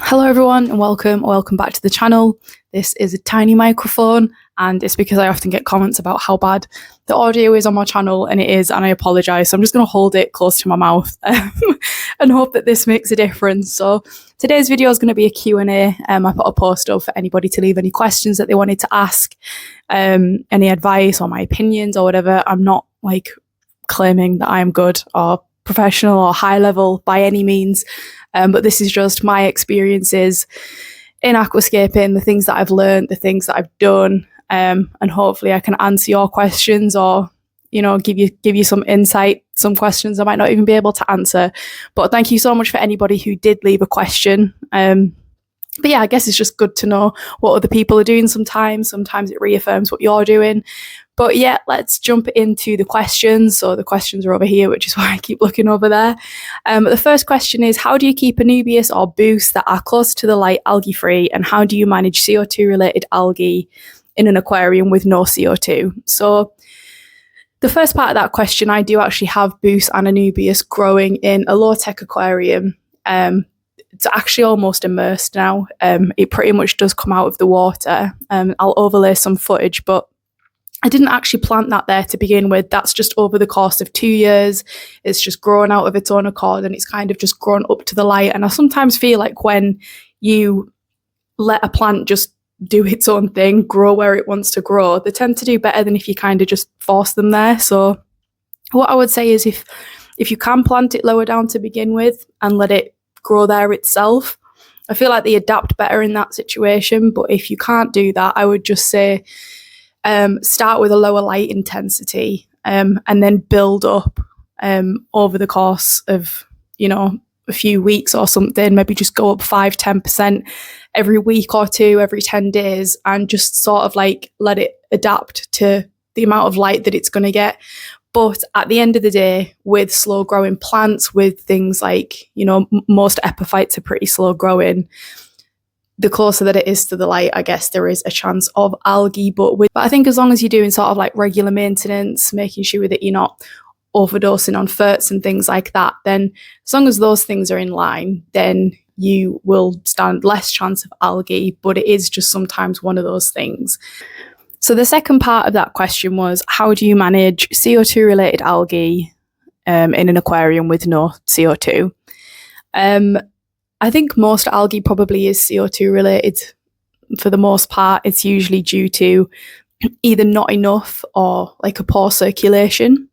Hello everyone and welcome back to the channel. This is a tiny microphone and it's because I often get comments about how bad the audio is on my channel, and it is, and I apologise. So I'm just going to hold it close to my mouth and hope that this makes a difference. So today's video is going to be a Q&A. I put a post up for anybody to leave any questions that they wanted to ask, any advice or my opinions or whatever. I'm not claiming that I'm good or professional or high level by any means. But this is just my experiences in aquascaping, the things that I've learned, the things that I've done, and hopefully I can answer your questions or, give you some insight, some questions I might not even be able to answer. But thank you so much for anybody who did leave a question. But yeah, I guess it's just good to know what other people are doing sometimes. Sometimes it reaffirms what you're doing. But yeah, let's jump into the questions. So the questions are over here, which is why I keep looking over there. The first question is, how do you keep anubias or boosts that are close to the light algae-free? And how do you manage CO2-related algae in an aquarium with no CO2? So the first part of that question, I do actually have boosts and anubias growing in a low-tech aquarium. It's actually almost immersed now. It pretty much does come out of the water. I'll overlay some footage, but I didn't actually plant that there to begin with. That's just over the course of 2 years. It's just grown out of its own accord, and it's kind of just grown up to the light. And I sometimes feel like when you let a plant just do its own thing, grow where it wants to grow, they tend to do better than if you kind of just force them there. So what I would say is if you can plant it lower down to begin with and let it grow there itself, I feel like they adapt better in that situation. But if you can't do that, I would just say start with a lower light intensity and then build up over the course of, a few weeks or something. Maybe just go up 5-10% every week or two, every 10 days, and just sort of let it adapt to the amount of light that it's going to get. But at the end of the day, with slow growing plants, with things like, most epiphytes are pretty slow growing, the closer that it is to the light, I guess there is a chance of algae. But I think as long as you're doing sort of regular maintenance, making sure that you're not overdosing on Ferts and things like that, then as long as those things are in line, then you will stand less chance of algae. But it is just sometimes one of those things. So the second part of that question was, how do you manage CO2 related algae in an aquarium with no CO2? I think most algae probably is CO2 related. For the most part, it's usually due to either not enough or a poor circulation.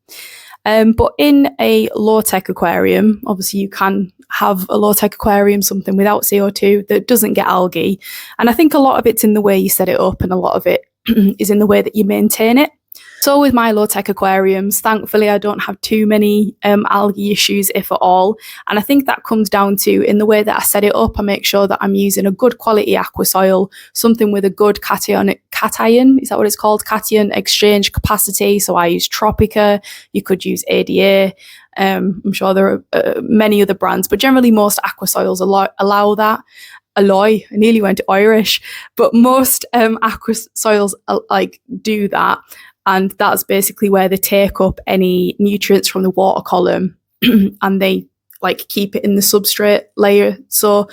But in a low-tech aquarium, obviously you can have a low-tech aquarium, something without CO2 that doesn't get algae. And I think a lot of it's in the way you set it up, and a lot of it is in the way that you maintain it. So with my low-tech aquariums, thankfully I don't have too many algae issues, if at all. And I think that comes down to, in the way that I set it up, I make sure that I'm using a good quality aqua soil, something with a good cation, is that what it's called? Cation exchange capacity. So I use Tropica, you could use ADA. I'm sure there are many other brands, but generally most aqua soils allow that. I nearly went Irish, but most aqua soils do that. And that's basically where they take up any nutrients from the water column and they keep it in the substrate layer. So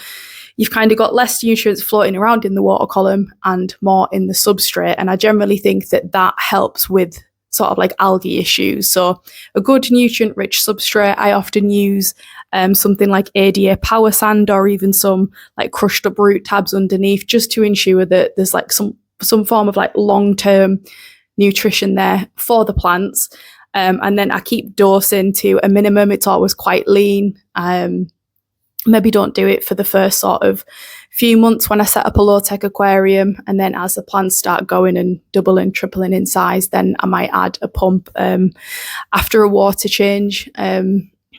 you've kind of got less nutrients floating around in the water column and more in the substrate. And I generally think that that helps with sort of algae issues. So a good nutrient rich substrate, I often use something like ADA power sand, or even some crushed up root tabs underneath, just to ensure that there's some form of long-term nutrition there for the plants. And then I keep dosing to a minimum. It's always quite lean. Maybe don't do it for the first sort of few months when I set up a low-tech aquarium, and then as the plants start going and doubling, tripling in size, then I might add a pump after a water change.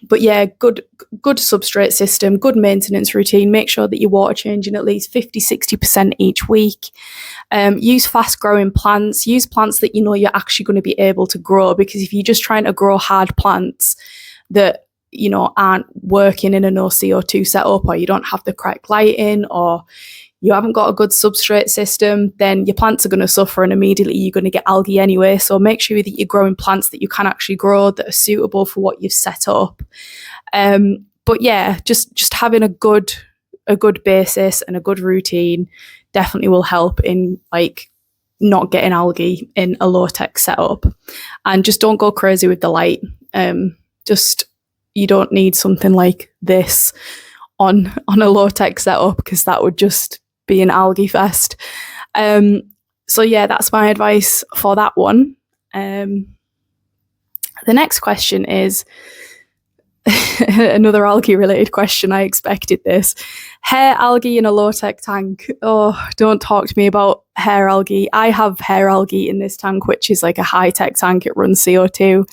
But yeah, good substrate system, good maintenance routine. Make sure that you're water changing at least 50-60% each week. Use fast growing plants. Use plants that you're actually going to be able to grow, because if you're just trying to grow hard plants that aren't working in a no CO2 setup, or you don't have the correct lighting, or you haven't got a good substrate system, then your plants are going to suffer and immediately you're going to get algae anyway. So make sure that you're growing plants that you can actually grow, that are suitable for what you've set up. But yeah, just having a good a good basis and a good routine definitely will help in like not getting algae in a low-tech setup. And just don't go crazy with the light. You don't need something like this on a low-tech setup, because that would just be an algae fest. So yeah, that's my advice for that one. The next question is another algae related question. I expected this. Hair algae in a low-tech tank. Oh, don't talk to me about hair algae. I have hair algae in this tank, which is like a high-tech tank. It runs CO2.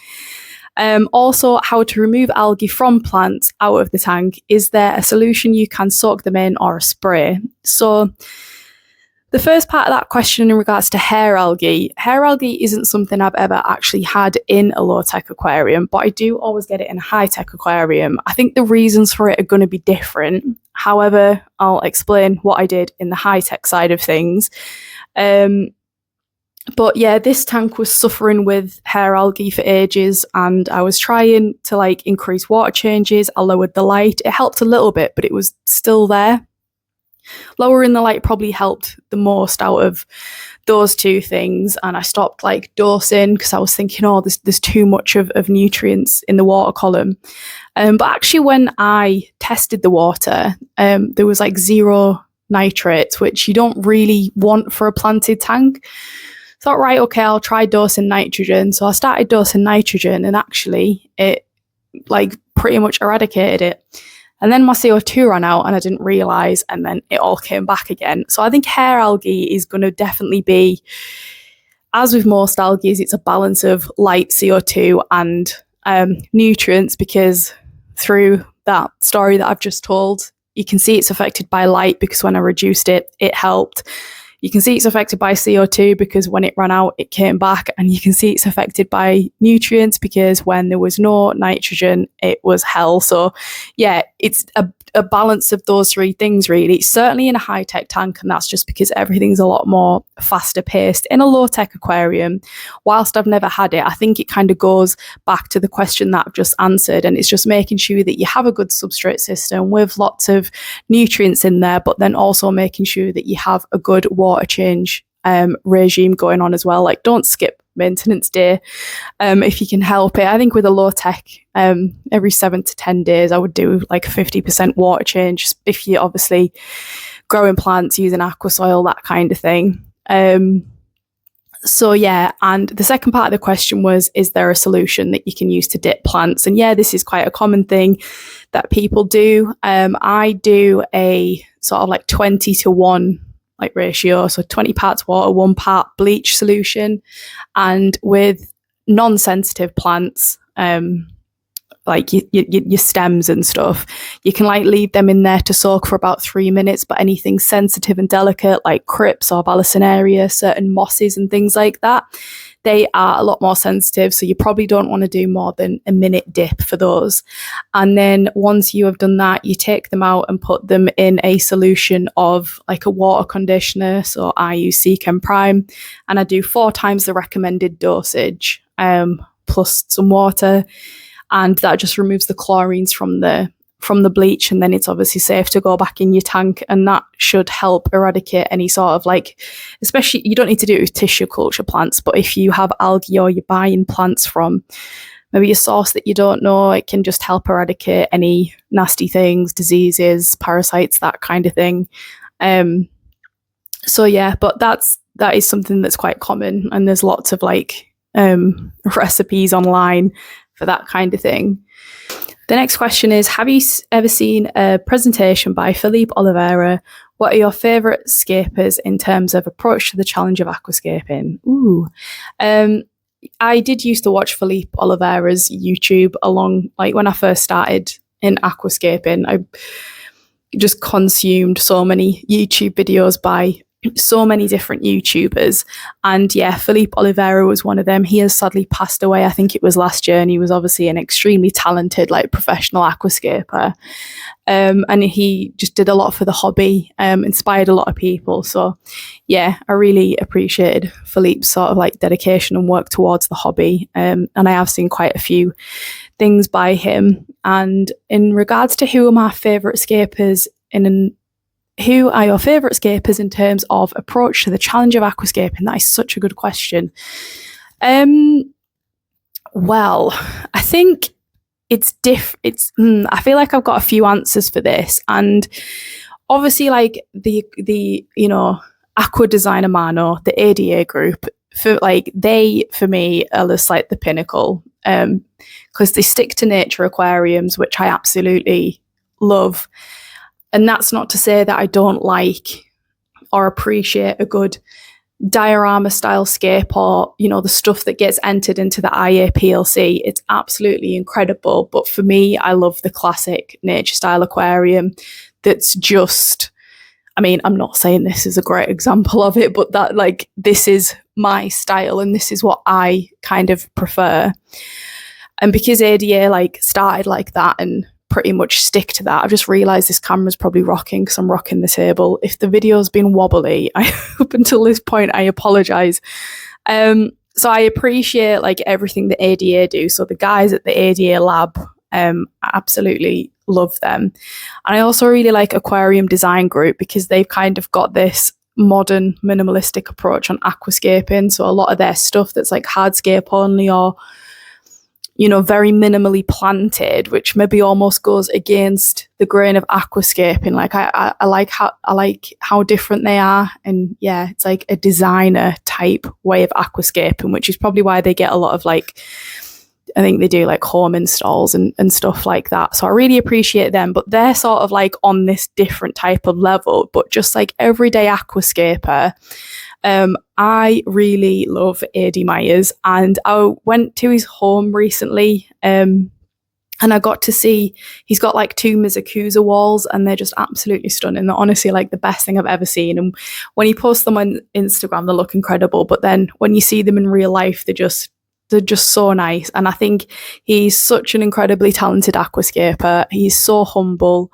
Also, how to remove algae from plants out of the tank. Is there a solution you can soak them in, or a spray? So the first part of that question in regards to hair algae isn't something I've ever actually had in a low-tech aquarium, but I do always get it in a high-tech aquarium. I think the reasons for it are going to be different. However, I'll explain what I did in the high-tech side of things. But yeah, this tank was suffering with hair algae for ages, and I was trying to like increase water changes. I lowered the light. It helped a little bit, but it was still there. Lowering the light probably helped the most out of those two things, and I stopped like dosing because I was thinking, oh, there's too much of nutrients in the water column. But actually, when I tested the water, there was like 0 nitrates, which you don't really want for a planted tank. Thought, right, okay, I'll try dosing nitrogen. So I started dosing nitrogen, and actually it like pretty much eradicated it. And then my CO2 ran out and I didn't realise, and then it all came back again. So I think hair algae is going to definitely be, as with most algae, it's a balance of light, CO2 and nutrients, because through that story that I've just told, you can see it's affected by light because when I reduced it, it helped. You can see it's affected by CO2 because when it ran out, it came back. And you can see it's affected by nutrients because when there was no nitrogen, it was hell. So yeah, it's a balance of those three things, really. Certainly in a high-tech tank, and that's just because everything's a lot more faster paced. In a low-tech aquarium, whilst I've never had it, I think it kind of goes back to the question that I've just answered, and it's just making sure that you have a good substrate system with lots of nutrients in there, but then also making sure that you have a good water change regime going on as well. Like, don't skip maintenance day if you can help it. I think with a low tech, every 7 to 10 days I would do like 50% water change if you're obviously growing plants using aqua soil, that kind of thing. So yeah, and the second part of the question was, is there a solution that you can use to dip plants? And yeah, this is quite a common thing that people do. I do a sort of like 20-to-1 like ratio, so 20 parts water, 1 part bleach solution. And with non-sensitive plants, like your stems and stuff, you can like leave them in there to soak for about 3 minutes. But anything sensitive and delicate like crypts or Balasinaria, certain mosses and things like that, they are a lot more sensitive, so you probably don't want to do more than a minute dip for those. And then once you have done that, you take them out and put them in a solution of like a water conditioner. So I use Seachem Prime, and I do 4 times the recommended dosage plus some water, and that just removes the chlorines from the bleach, and then it's obviously safe to go back in your tank, and that should help eradicate any sort of like, especially, you don't need to do it with tissue culture plants, but if you have algae or you're buying plants from maybe a source that you don't know, it can just help eradicate any nasty things, diseases, parasites, that kind of thing. So yeah, but that is something that's quite common, and there's lots of like recipes online for that kind of thing. The next question is, have you ever seen a presentation by Philippe Oliveira? What are your favourite scapers in terms of approach to the challenge of aquascaping? Ooh. I did used to watch Philippe Oliveira's YouTube along, like when I first started in aquascaping. I just consumed so many YouTube videos by so many different YouTubers, and yeah, Philippe Oliveira was one of them. He has sadly passed away, I think it was last year, and he was obviously an extremely talented like professional aquascaper, and he just did a lot for the hobby, inspired a lot of people. So yeah, I really appreciated Philippe's sort of like dedication and work towards the hobby, and I have seen quite a few things by him. And in regards to who are my favourite scapers who are your favourite scapers in terms of approach to the challenge of aquascaping? That is such a good question. Well, I think it's I feel like I've got a few answers for this, and obviously, like the Aqua Designer Mano, the ADA group, for me are just like the pinnacle, because they stick to nature aquariums, which I absolutely love. And that's not to say that I don't like or appreciate a good diorama style scape, or the stuff that gets entered into the IAPLC. It's absolutely incredible, but for me, I love the classic nature style aquarium that's just, I mean, I'm not saying this is a great example of it, but that this is my style and this is what I kind of prefer. And because ADA started like that and pretty much stick to that, I've just realised this camera's probably rocking because I'm rocking the table. If the video's been wobbly, up until this point, I apologise. So I appreciate everything that ADA do. So the guys at the ADA lab, I absolutely love them. And I also really like Aquarium Design Group because they've kind of got this modern minimalistic approach on aquascaping. So a lot of their stuff that's hardscape only, or very minimally planted, which maybe almost goes against the grain of aquascaping. I like how different they are. And yeah, it's like a designer type way of aquascaping, which is probably why they get a lot of I think they do home installs and stuff like that. So I really appreciate them, but they're sort of on this different type of level, but just everyday aquascaper. I really love A.D. Myers, and I went to his home recently, and I got to see, he's got 2 Mizukusa walls, and they're just absolutely stunning. They're honestly the best thing I've ever seen. And when he posts them on Instagram, they look incredible. But then when you see them in real life, they're just so nice. And I think he's such an incredibly talented aquascaper. He's so humble,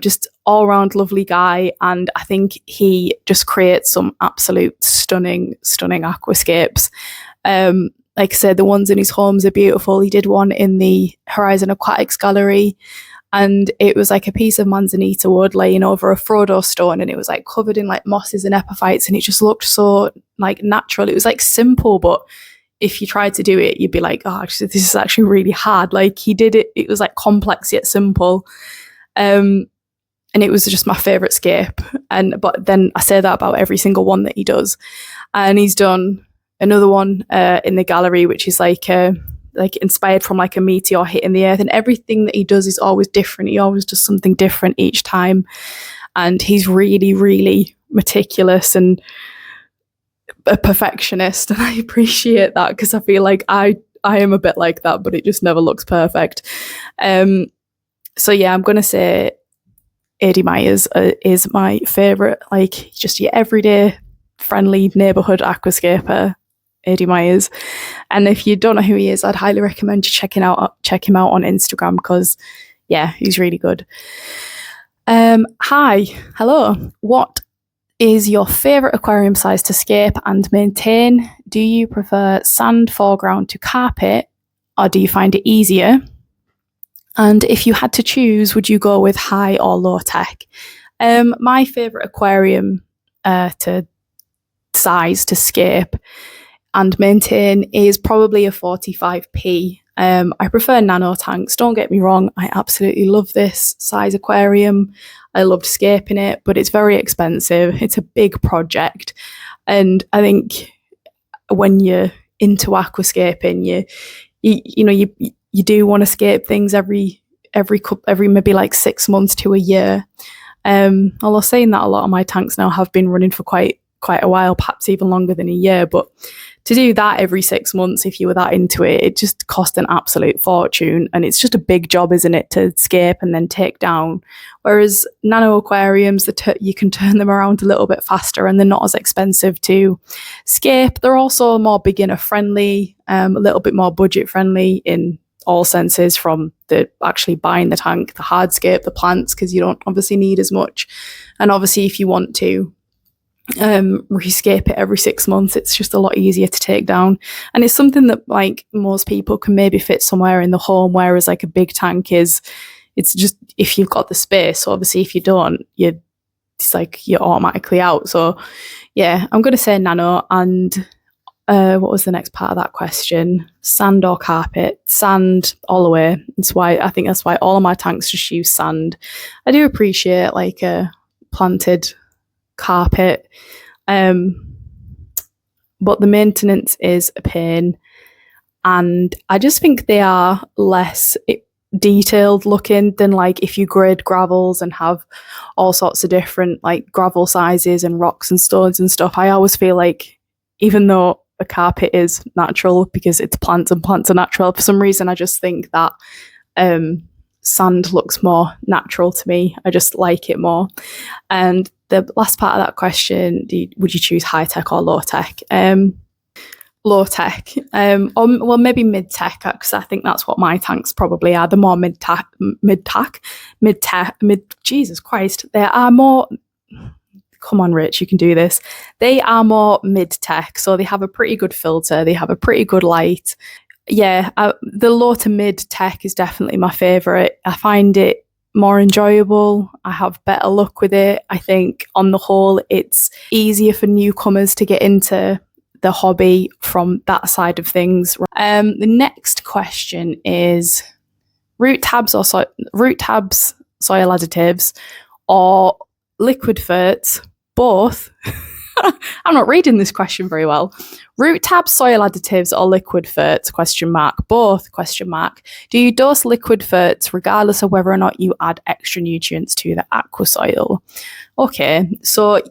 just all around lovely guy. And I think he just creates some absolute stunning aquascapes. Like I said, the ones in his homes are beautiful. He did one in the Horizon Aquatics gallery, and it was a piece of manzanita wood laying over a Frodo stone, and it was covered in mosses and epiphytes, and it just looked so natural. It was simple, but if you tried to do it, you'd be oh, actually, this is actually really hard. He did it, it was complex yet simple. And it was just my favourite scape. But then I say that about every single one that he does. And he's done another one in the gallery, which is inspired from a meteor hitting the earth. And everything that he does is always different. He always does something different each time. And he's really, really meticulous and a perfectionist. And I appreciate that because I feel I am a bit like that, but it just never looks perfect. So yeah, I'm going to say A.D. Myers is my favourite, just your everyday friendly neighbourhood aquascaper, A.D. Myers. And if you don't know who he is, I'd highly recommend you check him out on Instagram because yeah, he's really good. Hello. What is your favourite aquarium size to scape and maintain? Do you prefer sand foreground to carpet, or do you find it easier? And if you had to choose, would you go with high or low tech? My favourite aquarium to size to scape and maintain is probably a 45p. I prefer nano tanks, don't get me wrong. I absolutely love this size aquarium. I loved scaping it, but it's very expensive. It's a big project. And I think when you're into aquascaping, you do want to scape things every maybe 6 months to a year. Although saying that, a lot of my tanks now have been running for quite a while, perhaps even longer than a year. But to do that every 6 months, if you were that into it, it just cost an absolute fortune. And it's just a big job, isn't it, to scape and then take down. Whereas nano aquariums, you can turn them around a little bit faster and they're not as expensive to scape. They're also more beginner friendly, a little bit more budget friendly in all senses, from the actually buying the tank, the hardscape, the plants, because you don't obviously need as much. And obviously if you want to rescape it every 6 months, it's just a lot easier to take down. And it's something that most people can maybe fit somewhere in the home, whereas a big tank is it's just if you've got the space. So obviously if you don't, it's like you're automatically out. So yeah, I'm going to say nano. And what was the next part of that question? Sand or carpet? Sand all the way. I think that's why all of my tanks just use sand. I do appreciate like a planted carpet, but the maintenance is a pain, and I just think they are less detailed looking than like if you grade gravels and have all sorts of different like gravel sizes and rocks and stones and stuff. I always feel like, even though a carpet is natural because it's plants and plants are natural, for some reason I just think that sand looks more natural to me. I just like it more. And the last part of that question, would you choose high tech or low tech? Low tech, or well, maybe mid tech, because I think that's what my tanks probably are. The more mid Jesus Christ, they are more. Come on, Rich, you can do this. They are more mid tech, so they have a pretty good filter. They have a pretty good light. Yeah, the low to mid tech is definitely my favorite. I find it more enjoyable. I have better luck with it. I think on the whole, it's easier for newcomers to get into the hobby from that side of things. The next question is root tabs, soil additives, or liquid ferts, both. I'm not reading this question very well. Root tabs, soil additives, or liquid ferts? Both? Do you dose liquid ferts regardless of whether or not you add extra nutrients to the aqua soil? Okay, so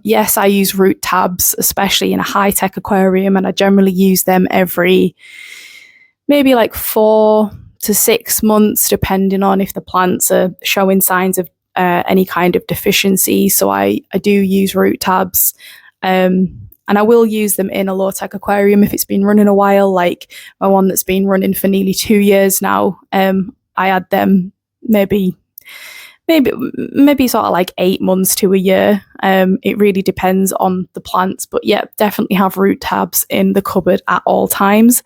yes, I use root tabs, especially in a high-tech aquarium, and I generally use them every maybe like 4 to 6 months, depending on if the plants are showing signs of any kind of deficiency. So I do use root tabs, and I will use them in a low-tech aquarium if it's been running a while, like my one that's been running for nearly 2 years now. I add them maybe sort of like 8 months to a year. It really depends on the plants, but yeah, definitely have root tabs in the cupboard at all times.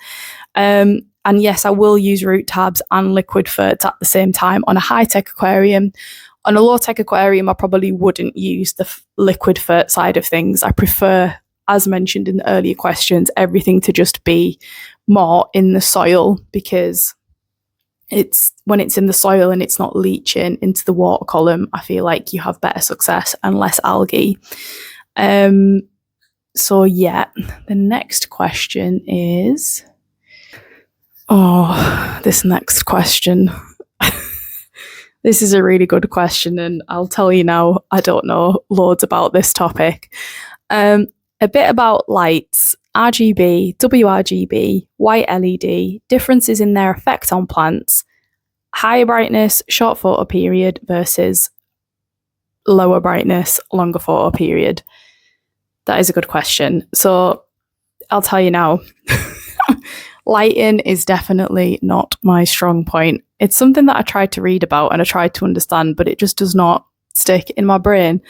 And yes, I will use root tabs and liquid ferts at the same time on a high-tech aquarium. On a low-tech aquarium, I probably wouldn't use the liquid fert side of things. I prefer, as mentioned in the earlier questions, everything to just be more in the soil, because it's when it's in the soil and it's not leaching into the water column, I feel like you have better success and less algae. So yeah, the next question is... this next question. This is a really good question, and I'll tell you now, I don't know loads about this topic. A bit about lights, RGB, WRGB, white LED, differences in their effect on plants, higher brightness, short photo period versus lower brightness, longer photo period. That is a good question. So I'll tell you now. Lighting is definitely not my strong point. It's something that I tried to read about and I tried to understand, but it just does not stick in my brain.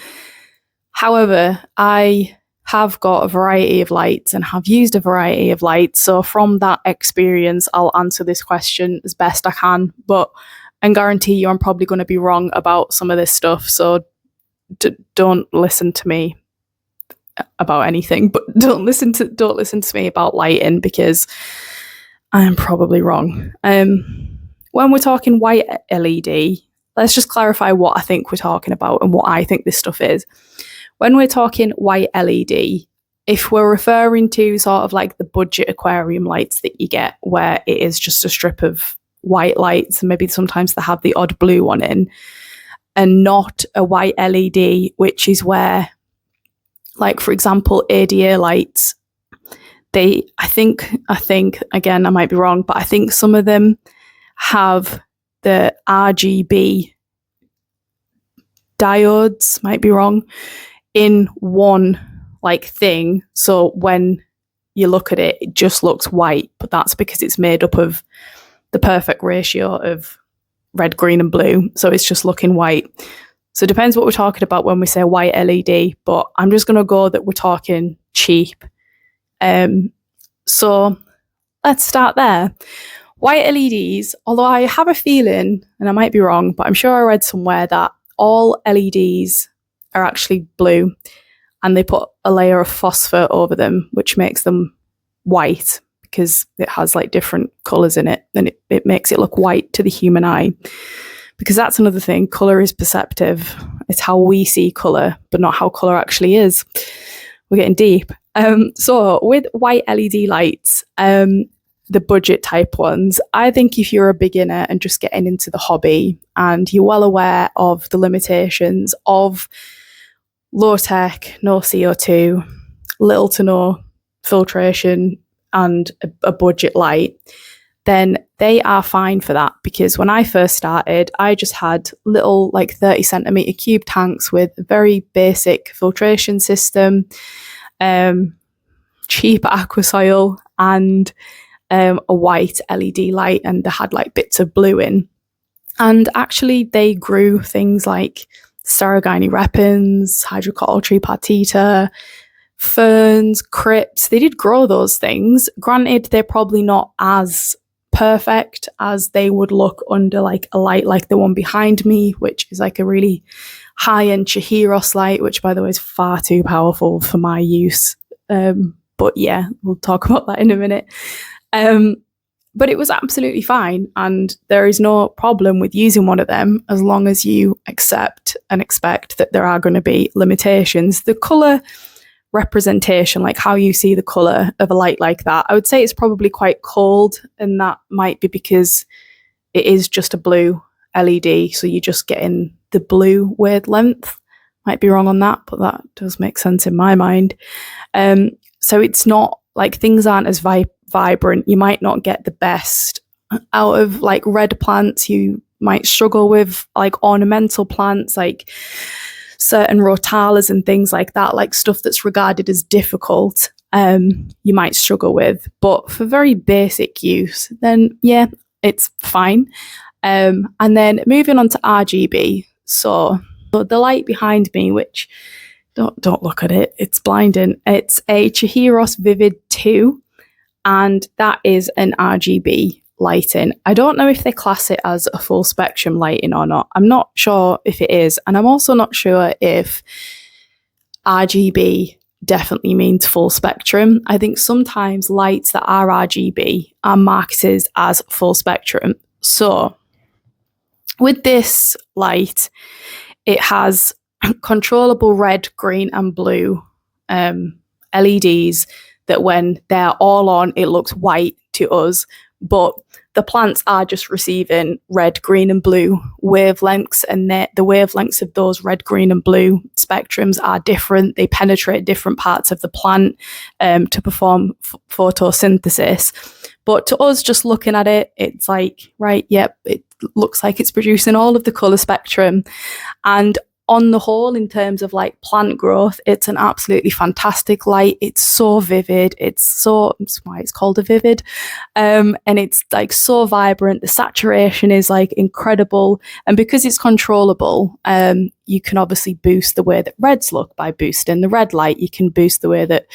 However, I have got a variety of lights and have used a variety of lights. So from that experience, I'll answer this question as best I can, but I guarantee you I'm probably going to be wrong about some of this stuff. So don't listen to me about anything, but don't listen to me about lighting, because I am probably wrong. When we're talking white LED, let's just clarify what I think we're talking about and what I think this stuff is. When we're talking white LED, if we're referring to sort of like the budget aquarium lights that you get, where it is just a strip of white lights, and maybe sometimes they have the odd blue one in, and not a white LED, which is where, like, for example, ADA lights, I think, again, I might be wrong, but I think some of them have the RGB diodes, might be wrong, in one like thing. So when you look at it, it just looks white, but that's because it's made up of the perfect ratio of red, green and blue. So it's just looking white. So it depends what we're talking about when we say white LED, but I'm just going to go that we're talking cheap. So let's start there. White LEDs, although I have a feeling, and I might be wrong, but I'm sure I read somewhere that all LEDs are actually blue and they put a layer of phosphor over them, which makes them white because it has like different colours in it, and it makes it look white to the human eye. Because that's another thing, colour is perceptive. It's how we see colour, but not how colour actually is. We're getting deep. So with white LED lights, the budget type ones, I think if you're a beginner and just getting into the hobby and you're well aware of the limitations of low tech, no CO2, little to no filtration, and a budget light, then they are fine for that. Because when I first started, I just had little like 30 centimetre cube tanks with a very basic filtration system, cheap aquasoil, and a white LED light, and they had like bits of blue in. And actually they grew things like Saragini repens, Hydrocotyl tripartita, ferns, crypts. They did grow those things. Granted, they're probably not as perfect as they would look under like a light like the one behind me, which is like a really high-end Tshirts light, which by the way is far too powerful for my use. But yeah, we'll talk about that in a minute. But it was absolutely fine, and there is no problem with using one of them as long as you accept and expect that there are going to be limitations. The colour representation, like how you see the colour of a light like that, I would say it's probably quite cold, and that might be because it is just a blue LED, so you're just getting the blue wavelength. Might be wrong on that, but that does make sense in my mind. So it's not like things aren't as vibrant. You might not get the best out of like red plants. You might struggle with like ornamental plants, like certain rotalas and things like that, like stuff that's regarded as difficult. You might struggle with, but for very basic use, then yeah, it's fine. And then moving on to RGB. So the light behind me, which don't look at it, it's blinding. It's a Tshirts Vivid 2, and that is an RGB lighting. I don't know if they class it as a full spectrum lighting or not. I'm not sure if it is, and I'm also not sure if RGB definitely means full spectrum. I think sometimes lights that are RGB are marketed as full spectrum. So with this light, it has controllable red, green and blue LEDs that when they're all on, it looks white to us, but the plants are just receiving red, green and blue wavelengths, and the wavelengths of those red, green and blue spectrums are different. They penetrate different parts of the plant to perform photosynthesis. But to us, just looking at it, it's like, right, yep, it looks like it's producing all of the colour spectrum. And on the whole, in terms of like plant growth, it's an absolutely fantastic light. It's so vivid. That's why it's called a vivid. And it's like so vibrant. The saturation is like incredible. And because it's controllable, you can obviously boost the way that reds look by boosting the red light. You can boost the way that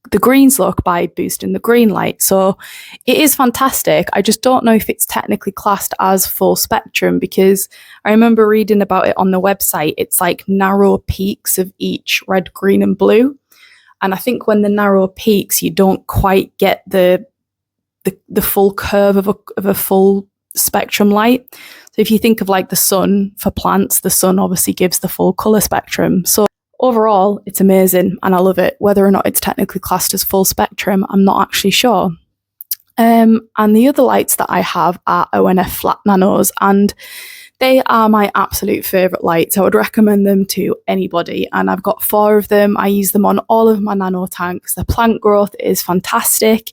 the greens look by boosting the green light. So it is fantastic. I just don't know if it's technically classed as full spectrum, because I remember reading about it on the website. It's like narrow peaks of each red, green and blue. And I think when the narrow peaks, you don't quite get the full curve of a full spectrum light. So if you think of like the sun for plants, the sun obviously gives the full colour spectrum. So overall, it's amazing and I love it. Whether or not it's technically classed as full spectrum, I'm not actually sure. And the other lights that I have are ONF flat nanos, and they are my absolute favourite lights. I would recommend them to anybody, and I've got 4 of them. I use them on all of my nano tanks. The plant growth is fantastic,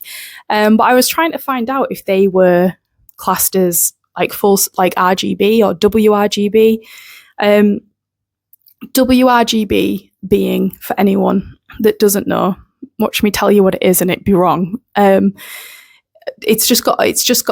but I was trying to find out if they were classed as like full, like RGB or WRGB. WRGB being, for anyone that doesn't know, watch me tell you what it is and it'd be wrong. It's just got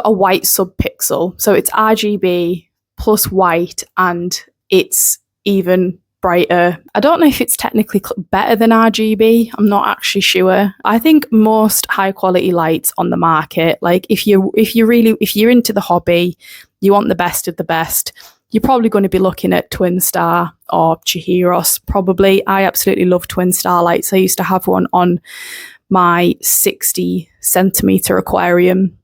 a white subpixel, so it's RGB plus white, and it's even brighter. I don't know if it's technically better than RGB. I'm not actually sure. I think most high quality lights on the market, like if you're into the hobby, you want the best of the best, you're probably going to be looking at Twin Star or Tshirts, probably. I absolutely love Twin Star lights. I used to have one on my 60 centimetre aquarium.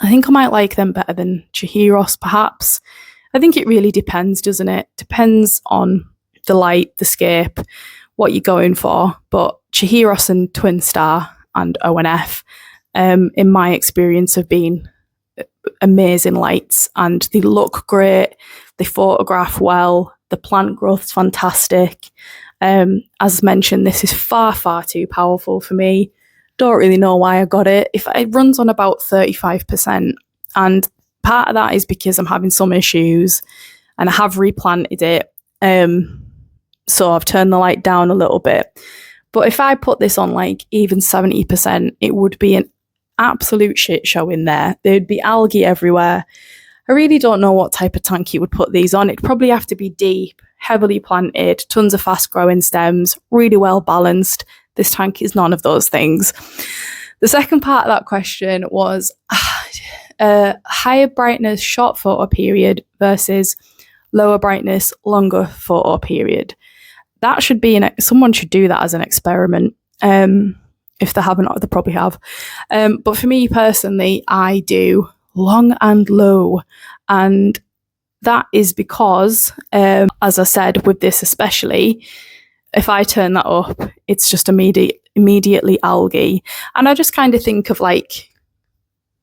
I think I might like them better than Tshirts, perhaps. I think it really depends, doesn't it? Depends on the light, the scape, what you're going for. But Tshirts and Twin Star and ONF, in my experience, have been amazing lights, and they look great. They photograph well. The plant growth's fantastic. As mentioned, this is far, far too powerful for me. Don't really know why I got it. It runs on about 35%, and part of that is because I'm having some issues, and I have replanted it. So I've turned the light down a little bit. But if I put this on like even 70%, it would be an absolute shit show in there. There'd be algae everywhere. I really don't know what type of tank you would put these on. It'd probably have to be deep, heavily planted, tons of fast growing stems, really well balanced. This tank is none of those things. The second part of that question was higher brightness short photo period versus lower brightness longer photo period. That should be someone should do that as an experiment. If they haven't, they probably have. But for me personally, I do long and low, and that is because, as I said, with this especially, if I turn that up, it's just immediately algae. And I just kind of think of like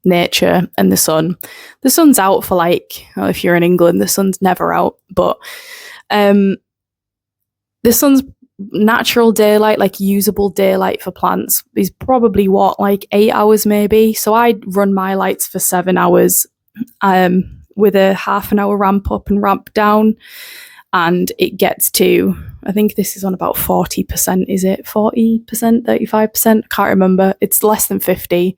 nature and the sun. The sun's out for like, well, if you're in England, the sun's never out, but the sun's natural daylight, like usable daylight for plants, is probably like 8 hours maybe. So I run my lights for 7 hours with a half an hour ramp up and ramp down, and it gets to, I think this is on about 40%, is it 40%, 35%? I can't remember. It's less than 50.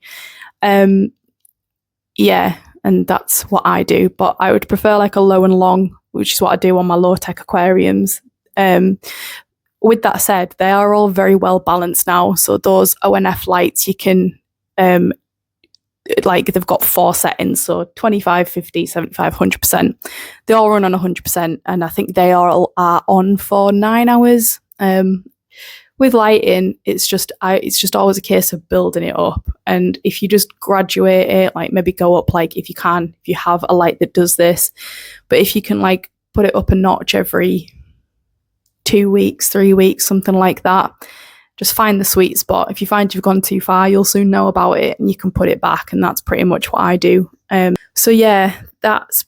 Yeah, and that's what I do, but I would prefer like a low and long, which is what I do on my low-tech aquariums. With that said, they are all very well balanced now. So those ONF lights, you can, like they've got 4 settings. So 25, 50, 75, 100%. They all run on 100%. And I think they are on for 9 hours. With lighting, it's just always a case of building it up. And if you just graduate it, like maybe go up, like if you have a light that does this, but if you can like put it up a notch every 2 weeks, 3 weeks, something like that. Just find the sweet spot. If you find you've gone too far, you'll soon know about it and you can put it back, and that's pretty much what I do. So yeah, that's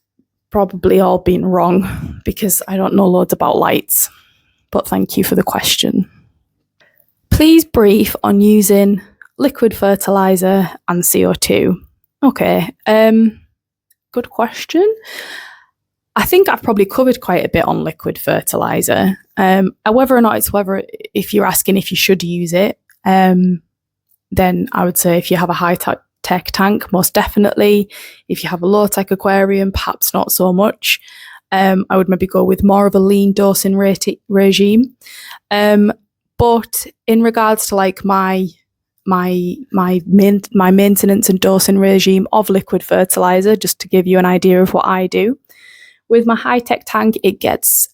probably all been wrong because I don't know loads about lights, but thank you for the question. Please brief on using liquid fertilizer and CO2. Okay, good question. I think I've probably covered quite a bit on liquid fertilizer. Whether or not if you're asking if you should use it, then I would say if you have a high-tech tank, most definitely. If you have a low-tech aquarium, perhaps not so much. I would maybe go with more of a lean dosing regime. But in regards to like my maintenance and dosing regime of liquid fertilizer, just to give you an idea of what I do. With my high-tech tank, it gets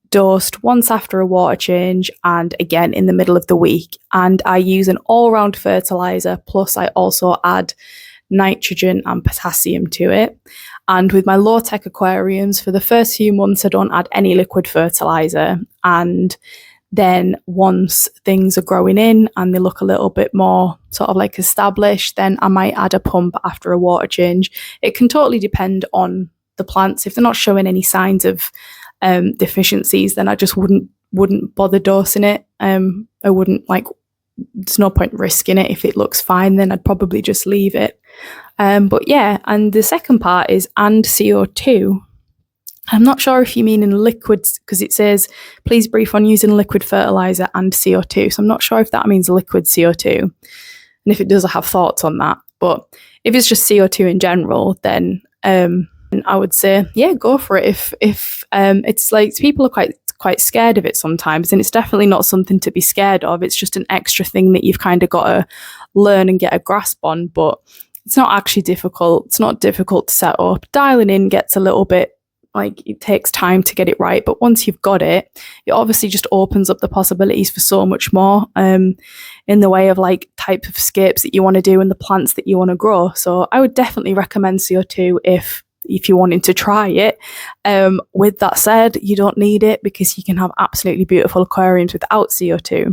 dosed once after a water change and again in the middle of the week. And I use an all-round fertilizer, plus I also add nitrogen and potassium to it. And with my low-tech aquariums, for the first few months, I don't add any liquid fertilizer. And then once things are growing in and they look a little bit more sort of like established, then I might add a pump after a water change. It can totally depend on the plants. If they're not showing any signs of deficiencies, then I just wouldn't bother dosing it. I wouldn't there's no point risking it. If it looks fine, then I'd probably just leave it. But yeah, and the second part is and CO2. I'm not sure if you mean in liquids, because it says please brief on using liquid fertilizer and CO2. So I'm not sure if that means liquid CO2. And if it does, I have thoughts on that. But if it's just CO2 in general, then And I would say, yeah, go for it. If it's like, people are quite scared of it sometimes, and it's definitely not something to be scared of. It's just an extra thing that you've kind of got to learn and get a grasp on, but it's not actually difficult. It's not difficult to set up. Dialing in gets a little bit, like, it takes time to get it right, but once you've got it, it obviously just opens up the possibilities for so much more in the way of like type of scapes that you want to do and the plants that you want to grow. So I would definitely recommend CO2 if you're wanting to try it. With that said, you don't need it because you can have absolutely beautiful aquariums without CO2.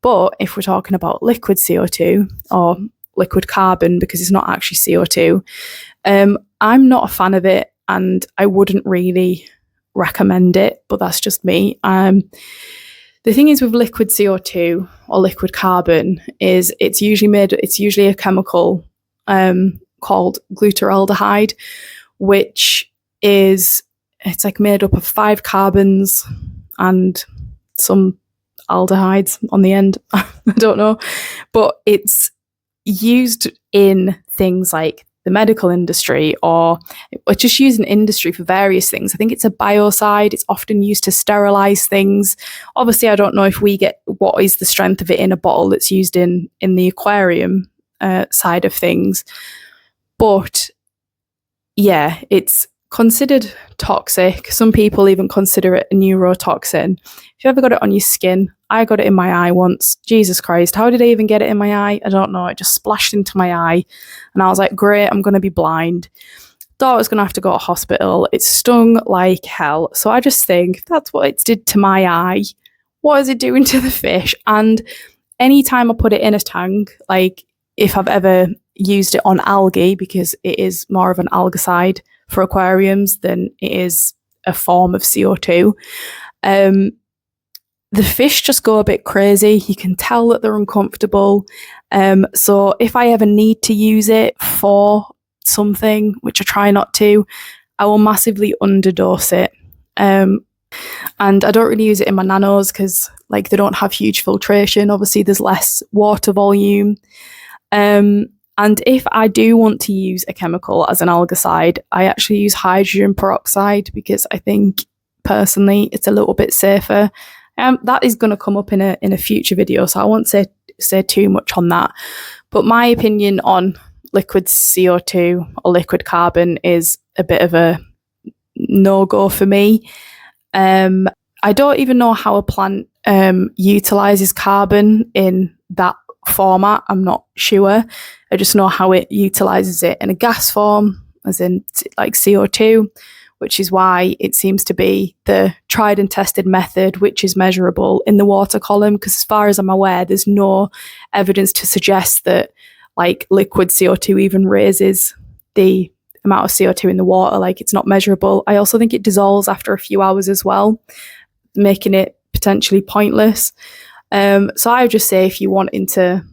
But if we're talking about liquid CO2 or liquid carbon, because it's not actually CO2, I'm not a fan of it, and I wouldn't really recommend it, but that's just me. The thing is with liquid CO2 or liquid carbon is it's usually a chemical called glutaraldehyde, which it's like made up of 5 carbons and some aldehydes on the end. I don't know, but it's used in things like the medical industry, or it's just used in industry for various things. I think it's a biocide. It's often used to sterilize things. Obviously, I don't know if we get what is the strength of it in a bottle that's used in the aquarium side of things. But yeah, it's considered toxic. Some people even consider it a neurotoxin. If you ever got it on your skin, I got it in my eye once. Jesus Christ, how did I even get it in my eye? I don't know. It just splashed into my eye. And I was like, great, I'm going to be blind. Thought I was going to have to go to hospital. It stung like hell. So I just think, if that's what it did to my eye, what is it doing to the fish? And anytime I put it in a tank, like if I've ever used it on algae, because it is more of an algicide for aquariums than it is a form of CO2, the fish just go a bit crazy. You can tell that they're uncomfortable. So if I ever need to use it for something, which I try not to, I will massively underdose it. And I don't really use it in my nanos because like they don't have huge filtration. Obviously there's less water volume. And if I do want to use a chemical as an algicide, I actually use hydrogen peroxide because I think personally it's a little bit safer. That is going to come up in a future video, so I won't say too much on that. But my opinion on liquid CO2 or liquid carbon is a bit of a no-go for me. I don't even know how a plant utilizes carbon in that format. I'm not sure. I just know how it utilizes it in a gas form, as in like CO2, which is why it seems to be the tried and tested method, which is measurable in the water column. Because as far as I'm aware, there's no evidence to suggest that like liquid CO2 even raises the amount of CO2 in the water. Like it's not measurable. I also think it dissolves after a few hours as well, making it potentially pointless. So I would just say if you're wanting to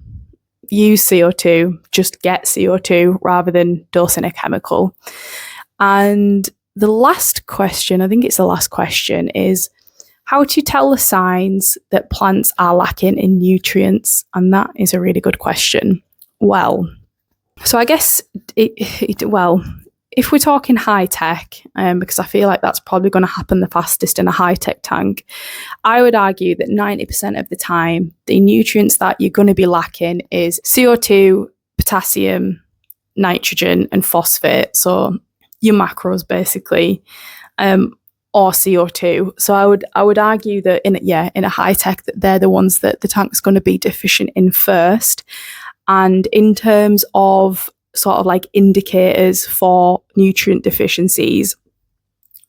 use CO2, just get CO2 rather than dosing a chemical. And the last question, I think it's the last question, is how to tell the signs that plants are lacking in nutrients. And that is a really good question. Well, so I guess, if we're talking high tech, because I feel like that's probably going to happen the fastest in a high tech tank, I would argue that 90% of the time, the nutrients that you're going to be lacking is CO2, potassium, nitrogen, and phosphate. So your macros basically, or CO2. So I would argue that in a high tech that they're the ones that the tank's going to be deficient in first. And in terms of sort of like indicators for nutrient deficiencies,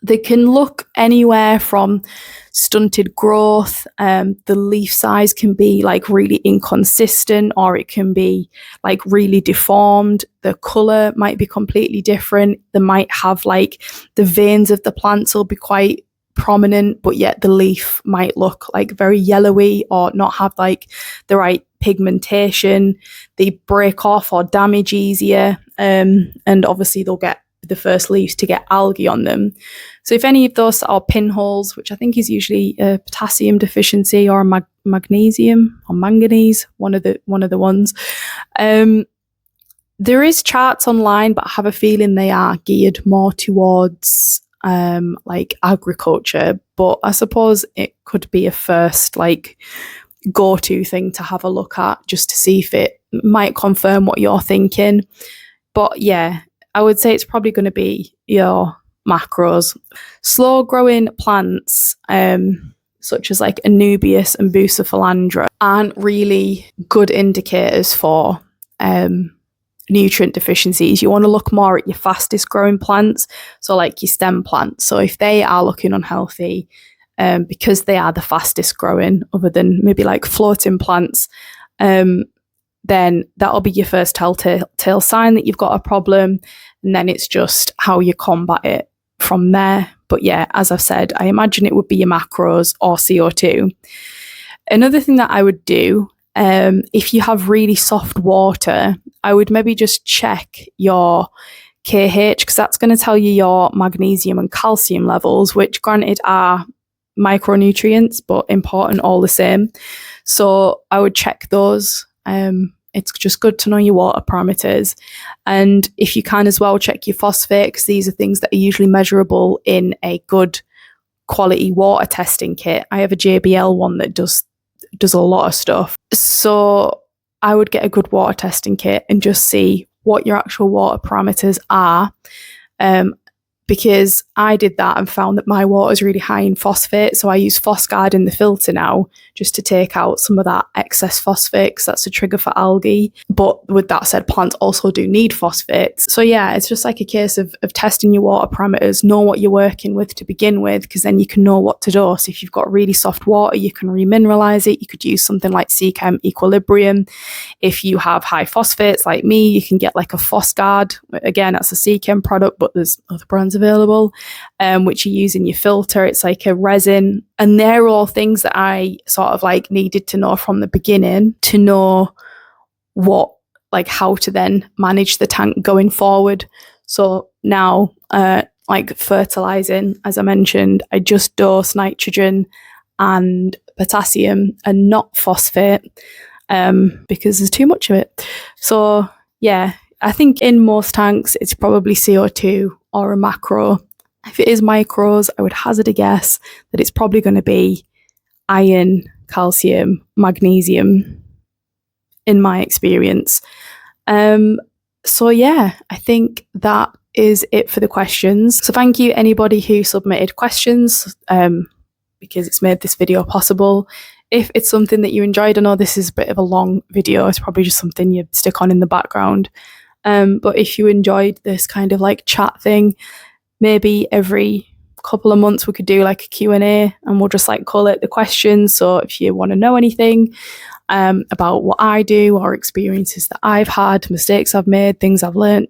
they can look anywhere from stunted growth, the leaf size can be like really inconsistent, or it can be like really deformed. The colour might be completely different. They might have like the veins of the plants will be quite prominent, but yet the leaf might look like very yellowy or not have like the right pigmentation. They break off or damage easier, and obviously they'll get the first leaves to get algae on them. So if any of those are pinholes, which I think is usually a potassium deficiency or a magnesium or manganese, one of the ones, There is charts online, but I have a feeling they are geared more towards like agriculture. But I suppose it could be a first like go-to thing to have a look at, just to see if it might confirm what you're thinking. But yeah, I would say it's probably going to be your macros. Slow growing plants, such as like Anubias and Bucephalandra, aren't really good indicators for nutrient deficiencies. You want to look more at your fastest growing plants, so like your stem plants. So if they are looking unhealthy, because they are the fastest growing, other than maybe like floating plants, then that'll be your first telltale sign that you've got a problem. And then it's just how you combat it from there. But yeah, as I've said, I imagine it would be your macros or CO2. Another thing that I would do, if you have really soft water, I would maybe just check your KH, because that's going to tell you your magnesium and calcium levels, which granted are micronutrients, but important all the same. So I would check those. It's just good to know your water parameters. And if you can as well, check your phosphate, because these are things that are usually measurable in a good quality water testing kit. I have a JBL one that does a lot of stuff. So I would get a good water testing kit and just see what your actual water parameters are. Because I did that and found that my water is really high in phosphate. So I use Phosguard in the filter now, just to take out some of that excess phosphate, because that's a trigger for algae. But with that said, plants also do need phosphates. So yeah, it's just like a case of testing your water parameters, know what you're working with to begin with, because then you can know what to dose. If you've got really soft water, you can remineralize it. You could use something like Seachem Equilibrium. If you have high phosphates like me, you can get like a Phosguard. Again, that's a Seachem product, but there's other brands available, which you use in your filter. It's like a resin, and they're all things that I sort of like needed to know from the beginning to know what, like how to then manage the tank going forward. So now, like fertilizing, as I mentioned, I just dose nitrogen and potassium and not phosphate, because there's too much of it. So yeah, I think in most tanks it's probably CO2 or a macro. If it is micros, I would hazard a guess that it's probably going to be iron, calcium, magnesium, in my experience. So yeah, I think that is it for the questions. So thank you anybody who submitted questions, because it's made this video possible. If it's something that you enjoyed, I know this is a bit of a long video, it's probably just something you stick on in the background. But if you enjoyed this kind of like chat thing, maybe every couple of months we could do like a Q&A, and we'll just like call it the questions. So if you want to know anything about what I do, or experiences that I've had, mistakes I've made, things I've learned,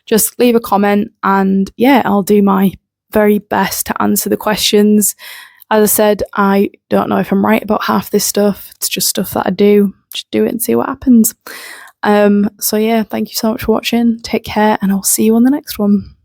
just leave a comment, and yeah, I'll do my very best to answer the questions. As I said, I don't know if I'm right about half this stuff. It's just stuff that I do. Just do it and see what happens. So yeah, thank you so much for watching. Take care, and I'll see you on the next one.